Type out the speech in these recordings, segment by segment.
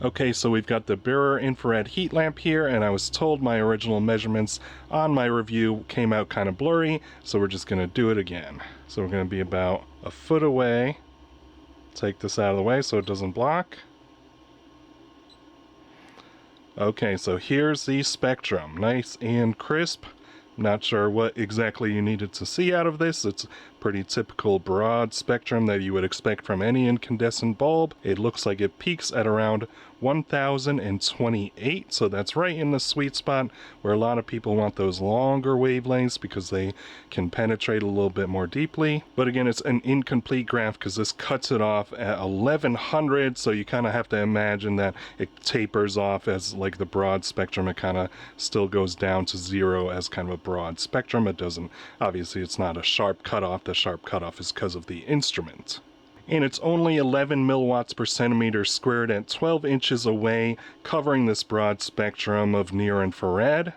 Okay, so we've got the Beurer infrared heat lamp here, and I was told my original measurements on my review came out kind of blurry, so we're just going to do it again. So we're going to be about a foot away. Take this out of the way so it doesn't block. Okay, so here's the spectrum. Nice and crisp. Not sure what exactly you needed to see out of this. It's pretty typical broad spectrum that you would expect from any incandescent bulb. It looks like it peaks at around 1028, so that's right in the sweet spot where a lot of people want those longer wavelengths because they can penetrate a little bit more deeply. But again, it's an incomplete graph because this cuts it off at 1100, so you kind of have to imagine that it tapers off as like the broad spectrum. It kind of still goes down to 0 as kind of a broad spectrum. It doesn't, obviously it's not a sharp cutoff. The sharp cutoff is because of the instrument. And it's only 11 milliwatts per centimeter squared at 12 inches away, covering this broad spectrum of near infrared.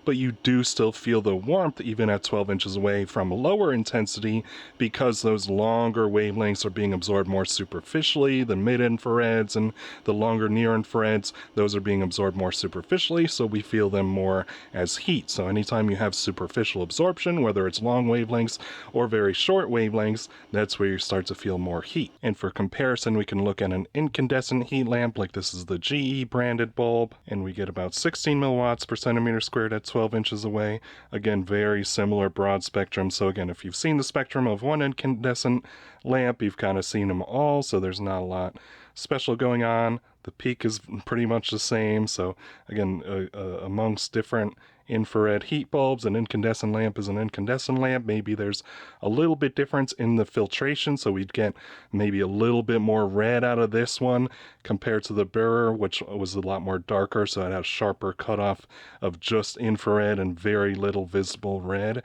But you do still feel the warmth even at 12 inches away from lower intensity because those longer wavelengths are being absorbed more superficially. The mid-infrareds and the longer near-infrareds, those are being absorbed more superficially, so we feel them more as heat. So anytime you have superficial absorption, whether it's long wavelengths or very short wavelengths, that's where you start to feel more heat. And for comparison, we can look at an incandescent heat lamp, like this is the GE branded bulb, and we get about 16 milliwatts per centimeter squared at 12 inches away. Again, very similar broad spectrum. So again, if you've seen the spectrum of one incandescent lamp, you've kind of seen them all, so there's not a lot special going on. The peak is pretty much the same. So again, amongst different infrared heat bulbs, an incandescent lamp is an incandescent lamp. Maybe there's a little bit difference in the filtration, so we'd get maybe a little bit more red out of this one compared to the Beurer, which was a lot more darker, so it had a sharper cutoff of just infrared and very little visible red.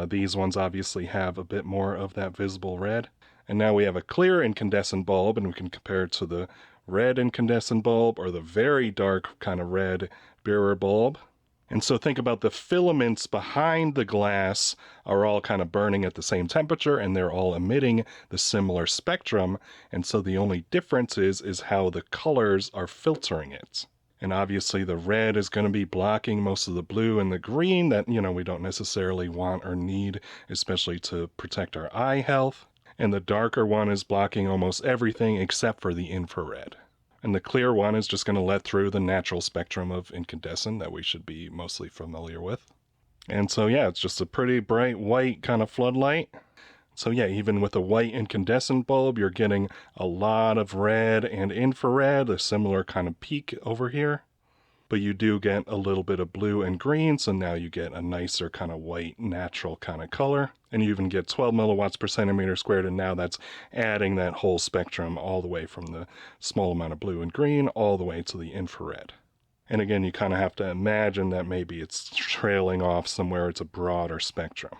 These ones obviously have a bit more of that visible red. And now we have a clear incandescent bulb, and we can compare it to the red incandescent bulb or the very dark kind of red Beurer bulb. And so think about the filaments behind the glass are all kind of burning at the same temperature, and they're all emitting the similar spectrum. And so the only difference is how the colors are filtering it. And obviously the red is going to be blocking most of the blue and the green that, we don't necessarily want or need, especially to protect our eye health. And the darker one is blocking almost everything except for the infrared. And the clear one is just going to let through the natural spectrum of incandescent that we should be mostly familiar with. And so yeah, it's just a pretty bright white kind of floodlight. So yeah, even with a white incandescent bulb, you're getting a lot of red and infrared, a similar kind of peak over here. But you do get a little bit of blue and green, so now you get a nicer kind of white, natural kind of color. And you even get 12 milliwatts per centimeter squared, and now that's adding that whole spectrum all the way from the small amount of blue and green all the way to the infrared. And again, you kind of have to imagine that maybe it's trailing off somewhere, it's a broader spectrum.